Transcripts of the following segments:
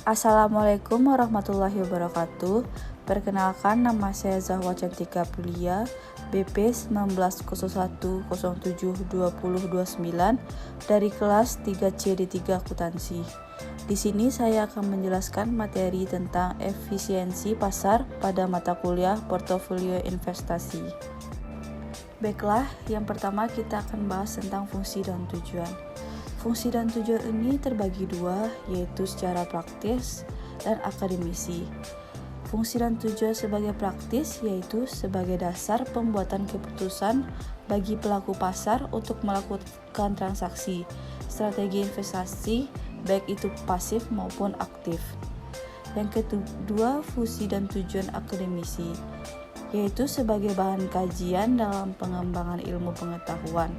Assalamualaikum warahmatullahi wabarakatuh. Perkenalkan, nama saya Zahwa Cantika Pulia, BP 1901072029 dari kelas 3C D3 Akuntansi. Di sini saya akan menjelaskan materi tentang efisiensi pasar pada mata kuliah portofolio investasi. Baiklah, yang pertama kita akan bahas tentang fungsi dan tujuan. Fungsi dan tujuan ini terbagi dua, yaitu secara praktis dan akademisi. Fungsi dan tujuan sebagai praktis yaitu sebagai dasar pembuatan keputusan bagi pelaku pasar untuk melakukan transaksi, strategi investasi, baik itu pasif maupun aktif. Yang kedua, fungsi dan tujuan akademisi, yaitu sebagai bahan kajian dalam pengembangan ilmu pengetahuan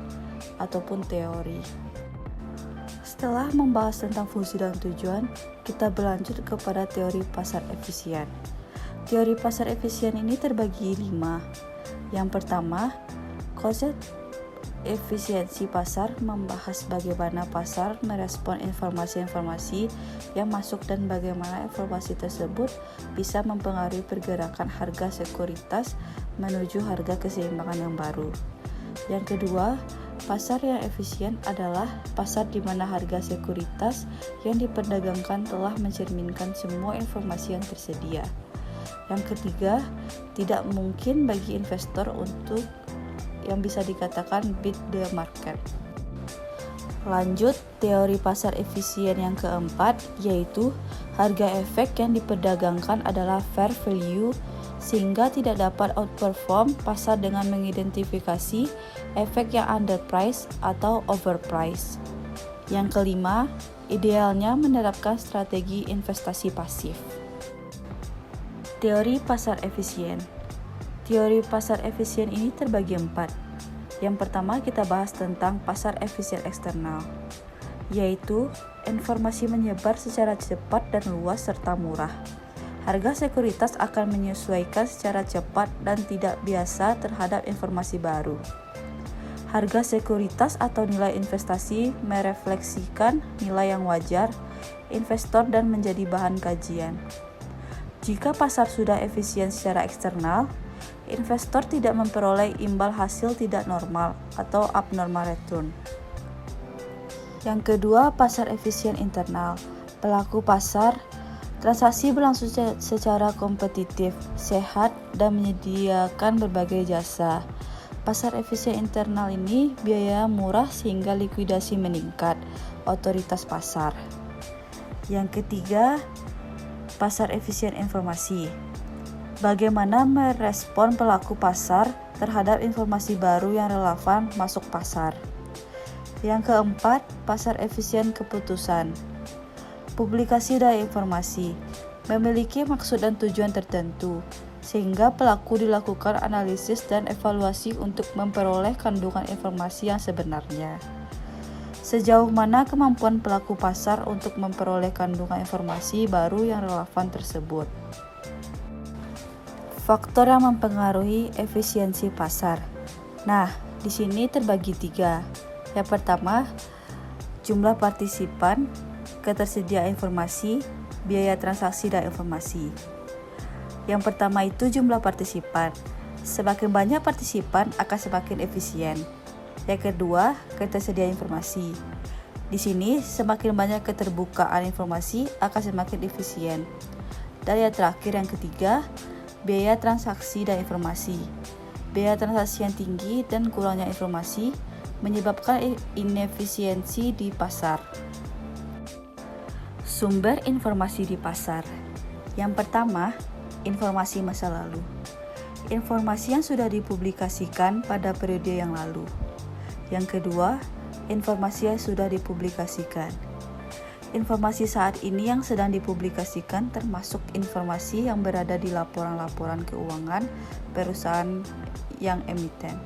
ataupun teori. Setelah membahas tentang fungsi dan tujuan, kita berlanjut kepada teori pasar efisien. Teori pasar efisien ini terbagi 5. Yang pertama, konsep efisiensi pasar membahas bagaimana pasar merespon informasi-informasi yang masuk dan bagaimana informasi tersebut bisa mempengaruhi pergerakan harga sekuritas menuju harga keseimbangan yang baru. Yang kedua, pasar yang efisien adalah pasar di mana harga sekuritas yang diperdagangkan telah mencerminkan semua informasi yang tersedia. Yang ketiga, tidak mungkin bagi investor untuk yang bisa dikatakan beat the market. Lanjut, teori pasar efisien yang keempat, yaitu harga efek yang diperdagangkan adalah fair value sehingga tidak dapat outperform pasar dengan mengidentifikasi efek yang underprice atau overprice. Yang kelima, idealnya menerapkan strategi investasi pasif. Teori pasar efisien. Teori pasar efisien ini terbagi 4. Yang pertama kita bahas tentang pasar efisien eksternal, yaitu informasi menyebar secara cepat dan luas serta murah. Harga sekuritas akan menyesuaikan secara cepat dan tidak biasa terhadap informasi baru. Harga sekuritas atau nilai investasi merefleksikan nilai yang wajar investor dan menjadi bahan kajian. Jika pasar sudah efisien secara eksternal, investor tidak memperoleh imbal hasil tidak normal atau abnormal return. Yang kedua, pasar efisien internal. Pelaku pasar transaksi berlangsung secara kompetitif, sehat, dan menyediakan berbagai jasa. Pasar efisien internal ini biaya murah sehingga likuidasi meningkat, otoritas pasar. Yang ketiga, pasar efisien informasi. Bagaimana merespon pelaku pasar terhadap informasi baru yang relevan masuk pasar. Yang keempat, pasar efisien keputusan. Publikasi dan informasi memiliki maksud dan tujuan tertentu, sehingga pelaku dilakukan analisis dan evaluasi untuk memperoleh kandungan informasi yang sebenarnya. Sejauh mana kemampuan pelaku pasar untuk memperoleh kandungan informasi baru yang relevan tersebut. Faktor yang mempengaruhi efisiensi pasar. Nah, di sini terbagi 3. Yang pertama, jumlah partisipan, ketersediaan informasi, biaya transaksi dan informasi. Yang pertama itu jumlah partisipan. Semakin banyak partisipan akan semakin efisien. Yang kedua, ketersediaan informasi. Di sini semakin banyak keterbukaan informasi akan semakin efisien. Dan yang terakhir, yang ketiga, biaya transaksi dan informasi. Biaya transaksi yang tinggi dan kurangnya informasi menyebabkan inefisiensi di pasar. Sumber informasi di pasar. Yang pertama, informasi masa lalu. Informasi yang sudah dipublikasikan pada periode yang lalu. Yang kedua, informasi yang sudah dipublikasikan. Informasi saat ini yang sedang dipublikasikan termasuk informasi yang berada di laporan-laporan keuangan perusahaan yang emiten.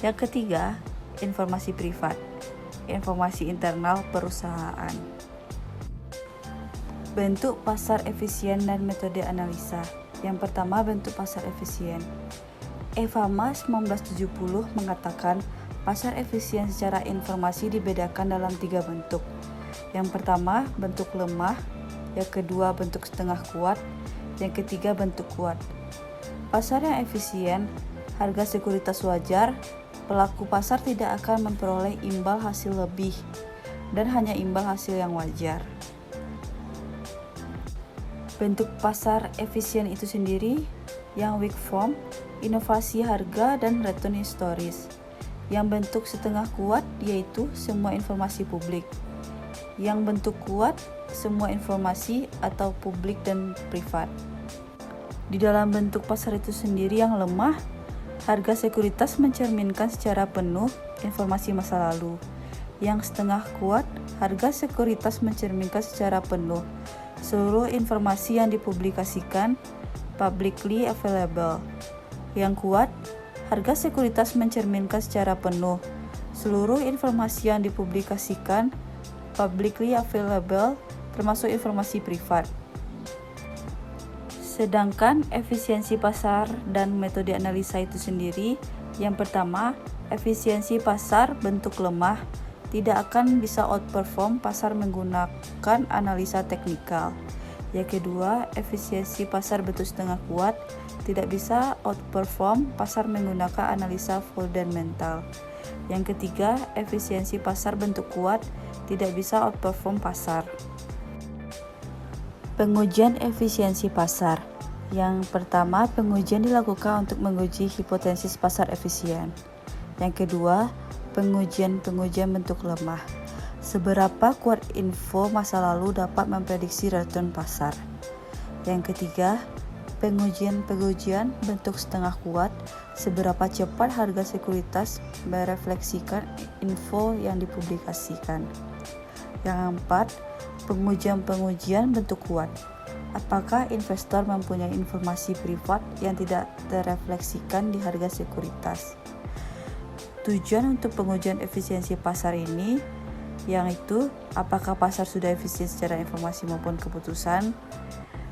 Yang ketiga, informasi privat. Informasi internal perusahaan. Bentuk pasar efisien dan metode analisa. Yang pertama, bentuk pasar efisien. Evama 1970 mengatakan pasar efisien secara informasi dibedakan dalam 3 bentuk. Yang pertama, bentuk lemah, yang kedua bentuk setengah kuat, yang ketiga bentuk kuat. Pasar yang efisien, harga sekuritas wajar, pelaku pasar tidak akan memperoleh imbal hasil lebih dan hanya imbal hasil yang wajar. Bentuk pasar efisien itu sendiri yang weak form, inovasi harga dan return historis. Yang bentuk setengah kuat yaitu semua informasi publik. Yang bentuk kuat, semua informasi atau publik dan privat. Di dalam bentuk pasar itu sendiri yang lemah, harga sekuritas mencerminkan secara penuh informasi masa lalu. Yang setengah kuat, harga sekuritas mencerminkan secara penuh seluruh informasi yang dipublikasikan publicly available. Yang kuat, harga sekuritas mencerminkan secara penuh seluruh informasi yang dipublikasikan publicly available, termasuk informasi privat. Sedangkan efisiensi pasar dan metode analisa itu sendiri, yang pertama, efisiensi pasar bentuk lemah tidak akan bisa outperform pasar menggunakan analisa teknikal. Yang kedua, efisiensi pasar bentuk setengah kuat tidak bisa outperform pasar menggunakan analisa fundamental. Yang ketiga, efisiensi pasar bentuk kuat tidak bisa outperform pasar. Pengujian efisiensi pasar. Yang pertama, pengujian dilakukan untuk menguji hipotesis pasar efisien. Yang kedua, pengujian bentuk lemah. Seberapa kuat info masa lalu dapat memprediksi return pasar. Yang ketiga, pengujian bentuk setengah kuat. Seberapa cepat harga sekuritas merefleksikan info yang dipublikasikan. Yang keempat, pengujian bentuk kuat. Apakah investor mempunyai informasi privat yang tidak terefleksikan di harga sekuritas? Tujuan untuk pengujian efisiensi pasar ini, yang itu apakah pasar sudah efisien secara informasi maupun keputusan,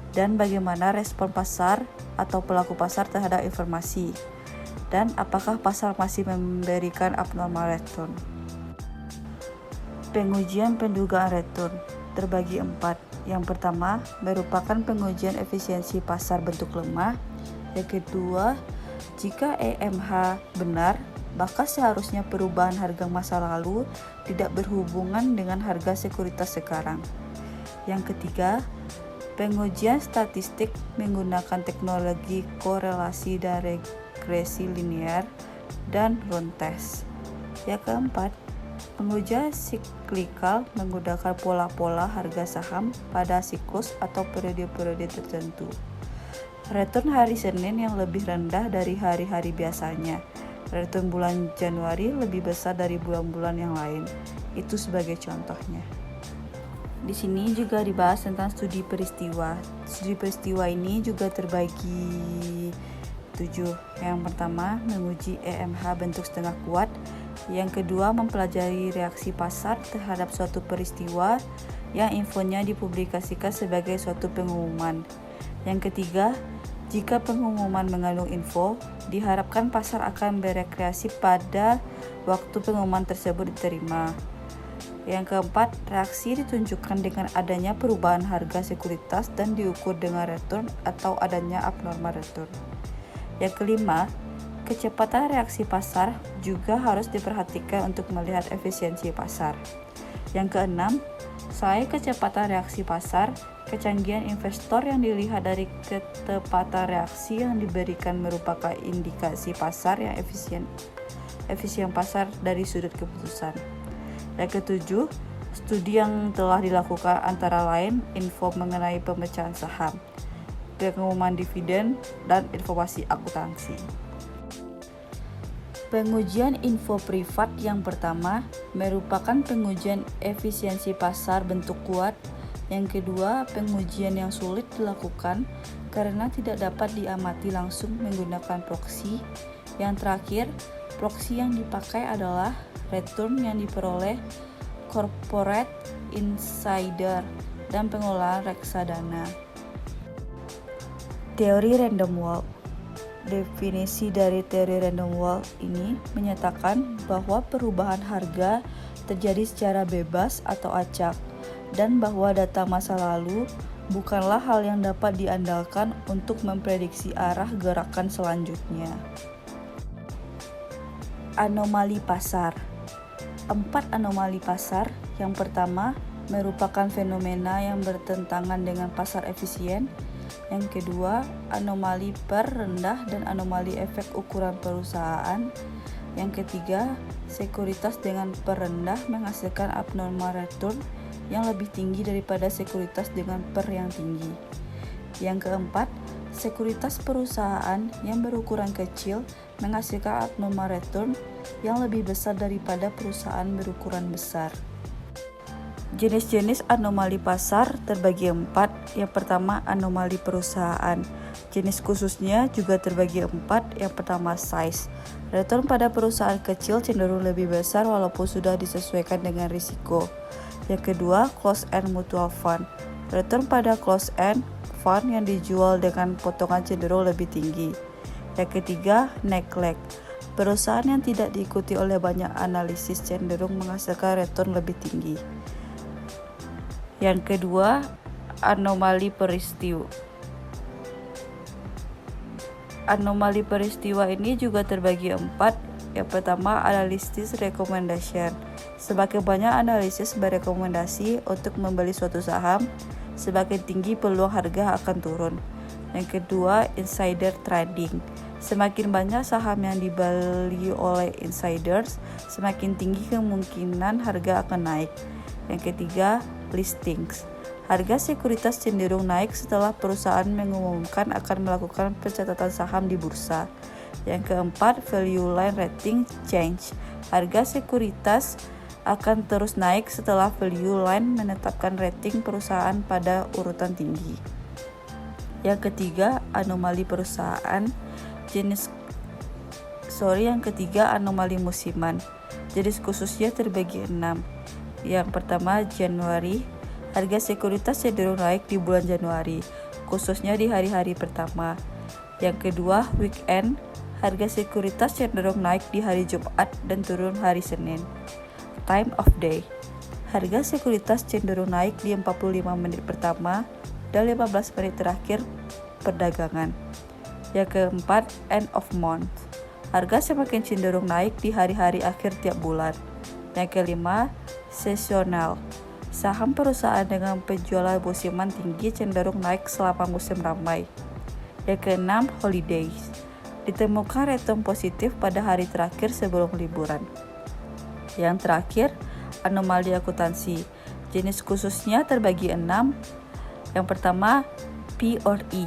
dan bagaimana respon pasar atau pelaku pasar terhadap informasi, dan apakah pasar masih memberikan abnormal return. Pengujian pendugaan return terbagi 4. Yang pertama, merupakan pengujian efisiensi pasar bentuk lemah. Yang kedua, jika EMH benar, maka seharusnya perubahan harga masa lalu tidak berhubungan dengan harga sekuritas sekarang. Yang ketiga, pengujian statistik menggunakan teknologi korelasi dan regresi linear dan Ron test. Yang keempat, pengujian siklikal menggunakan pola-pola harga saham pada siklus atau periode-periode tertentu. Return hari Senin yang lebih rendah dari hari-hari biasanya. Return bulan Januari lebih besar dari bulan-bulan yang lain. Itu sebagai contohnya. Di sini juga dibahas tentang studi peristiwa. Studi peristiwa ini juga terbagi 7. Yang pertama, menguji EMH bentuk setengah kuat. Yang kedua, mempelajari reaksi pasar terhadap suatu peristiwa yang infonya dipublikasikan sebagai suatu pengumuman. Yang ketiga, jika pengumuman mengandung info, diharapkan pasar akan bereaksi pada waktu pengumuman tersebut diterima. Yang keempat, reaksi ditunjukkan dengan adanya perubahan harga sekuritas dan diukur dengan return atau adanya abnormal return. Yang kelima, kecepatan reaksi pasar juga harus diperhatikan untuk melihat efisiensi pasar. Yang keenam, selain kecepatan reaksi pasar, kecanggihan investor yang dilihat dari ketepatan reaksi yang diberikan merupakan indikasi pasar yang efisien pasar dari sudut keputusan. Yang ketujuh, studi yang telah dilakukan antara lain info mengenai pemecahan saham, pengumuman dividen, dan informasi akuntansi. Pengujian info privat yang pertama merupakan pengujian efisiensi pasar bentuk kuat. Yang kedua, pengujian yang sulit dilakukan karena tidak dapat diamati langsung menggunakan proxy. Yang terakhir, proxy yang dipakai adalah return yang diperoleh corporate insider dan pengelolaan reksadana. Teori random walk. Definisi dari teori random walk ini menyatakan bahwa perubahan harga terjadi secara bebas atau acak dan bahwa data masa lalu bukanlah hal yang dapat diandalkan untuk memprediksi arah gerakan selanjutnya. Anomali pasar. 4 anomali pasar. Yang pertama, merupakan fenomena yang bertentangan dengan pasar efisien. Yang kedua, anomali PER rendah dan anomali efek ukuran perusahaan. Yang ketiga, sekuritas dengan PER rendah menghasilkan abnormal return yang lebih tinggi daripada sekuritas dengan PER yang tinggi. Yang keempat, sekuritas perusahaan yang berukuran kecil menghasilkan abnormal return yang lebih besar daripada perusahaan berukuran besar. Jenis-jenis anomali pasar terbagi 4. Yang pertama, anomali perusahaan. Jenis khususnya juga terbagi 4. Yang pertama, size. Return pada perusahaan kecil cenderung lebih besar walaupun sudah disesuaikan dengan risiko. Yang kedua, closed-end mutual fund. Return pada closed-end fund yang dijual dengan potongan cenderung lebih tinggi. Yang ketiga, neglect. Perusahaan yang tidak diikuti oleh banyak analisis cenderung menghasilkan return lebih tinggi. Yang kedua, anomali peristiwa. Anomali peristiwa ini juga terbagi 4. Yang pertama, analisis recommendation. Semakin banyak analisis berekomendasi untuk membeli suatu saham, semakin tinggi peluang harga akan turun. Yang kedua, insider trading. Semakin banyak saham yang dibeli oleh insiders, semakin tinggi kemungkinan harga akan naik. Yang ketiga, listings. Harga sekuritas cenderung naik setelah perusahaan mengumumkan akan melakukan pencatatan saham di bursa. Yang keempat, value line rating change. Harga sekuritas akan terus naik setelah value line menetapkan rating perusahaan pada urutan tinggi. Yang ketiga, anomali perusahaan. Yang ketiga, anomali musiman. Jenis khususnya terbagi 6. Yang pertama, Januari. Harga sekuritas cenderung naik di bulan Januari, khususnya di hari-hari pertama. Yang kedua, weekend. Harga sekuritas cenderung naik di hari Jumat dan turun hari Senin. Time of day. Harga sekuritas cenderung naik di 45 menit pertama dan 15 menit terakhir perdagangan. Yang keempat, end of month. Harga semakin cenderung naik di hari-hari akhir tiap bulan. Yang kelima, seasonal. Saham perusahaan dengan penjualan musiman tinggi cenderung naik selama musim ramai. Yang keenam, holidays. Ditemukan return positif pada hari terakhir sebelum liburan. Yang terakhir, anomali akuntansi. Jenis khususnya terbagi 6. Yang pertama, P/E.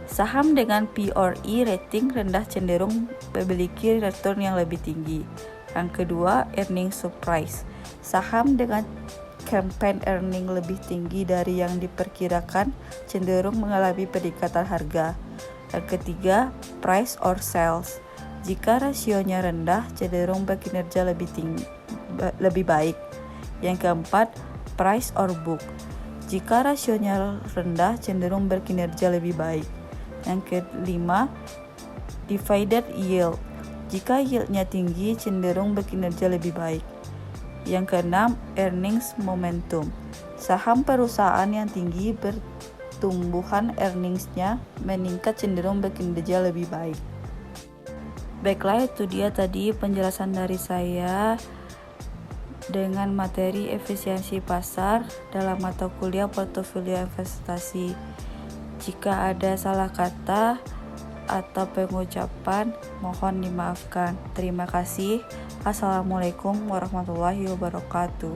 Saham dengan P/E rating rendah cenderung memiliki return yang lebih tinggi. Yang kedua, earning surprise. Saham dengan campaign earning lebih tinggi dari yang diperkirakan cenderung mengalami peningkatan harga. Yang ketiga, price or sales. Jika rasionya rendah, cenderung berkinerja lebih baik. Yang keempat, price or book. Jika rasionya rendah, cenderung berkinerja lebih baik. Yang kelima, divided yield. Jika yieldnya tinggi, cenderung berkinerja lebih baik. Yang keenam, earnings momentum. Saham perusahaan yang tinggi pertumbuhan earningsnya meningkat cenderung berkinerja lebih baik. Baiklah, itu dia tadi penjelasan dari saya dengan materi efisiensi pasar dalam mata kuliah portofolio investasi. Jika ada salah kata atau pengucapan, mohon dimaafkan. Terima kasih. Assalamualaikum warahmatullahi wabarakatuh.